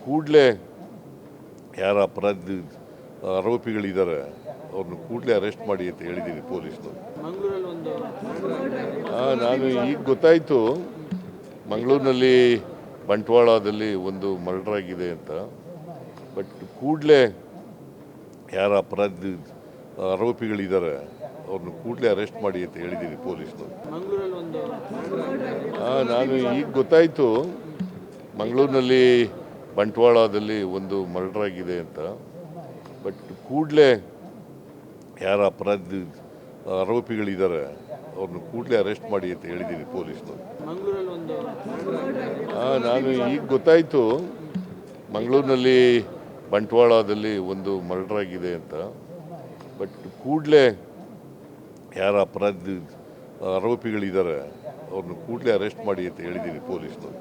ಕೂಡಲೇ ಯಾರ ಅಪರಾಧಿ ಆರೋಪಿಗಳಿದ್ದಾರೆ ಅವ್ರನ್ನ ಕೂಡಲೇ ಅರೆಸ್ಟ್ ಮಾಡಿ ಅಂತ ಹೇಳಿದ್ದೀನಿ ಪೊಲೀಸ್ನವರು. ನಾನು ಈಗ ಗೊತ್ತಾಯಿತು ಮಂಗಳೂರಿನಲ್ಲಿ ಬಂಟ್ವಾಳದಲ್ಲಿ ಒಂದು ಮರ್ಡರ್ ಆಗಿದೆ ಅಂತ. ಬಟ್ ಕೂಡಲೇ ಯಾರ ಅಪರಾಧಿ ಆರೋಪಿಗಳಿದ್ದಾರೆ ಅವ್ರನ್ನ ಕೂಡಲೇ ಅರೆಸ್ಟ್ ಮಾಡಿ ಅಂತ ಹೇಳಿದ್ದೀನಿ ಪೊಲೀಸ್ನವರು. ನಾನು ಈಗ ಗೊತ್ತಾಯಿತು ಮಂಗಳೂರಿನಲ್ಲಿ ಬಂಟ್ವಾಳದಲ್ಲಿ ಒಂದು ಮರ್ಡರ್ ಆಗಿದೆ ಅಂತ. ಬಟ್ ಕೂಡಲೇ ಯಾರ ಅಪರಾಧಿ ಆರೋಪಿಗಳಿದ್ದಾರೆ ಅವ್ರನ್ನ ಕೂಡಲೇ ಅರೆಸ್ಟ್ ಮಾಡಿ ಅಂತ ಹೇಳಿದ್ದೀನಿ ಪೊಲೀಸ್ನವರು. ನಾನು ಈಗ ಗೊತ್ತಾಯಿತು ಮಂಗಳೂರಿನಲ್ಲಿ ಬಂಟ್ವಾಳದಲ್ಲಿ ಒಂದು ಮರ್ಡರ್ ಆಗಿದೆ ಅಂತ. ಬಟ್ ಕೂಡಲೇ ಯಾರ ಅಪರಾಧಿ ಆರೋಪಿಗಳಿದ್ದಾರೆ ಅವ್ರನ್ನ ಕೂಡಲೇ ಅರೆಸ್ಟ್ ಮಾಡಿ ಅಂತ ಹೇಳಿದ್ದೀನಿ ಪೊಲೀಸ್ನವರು.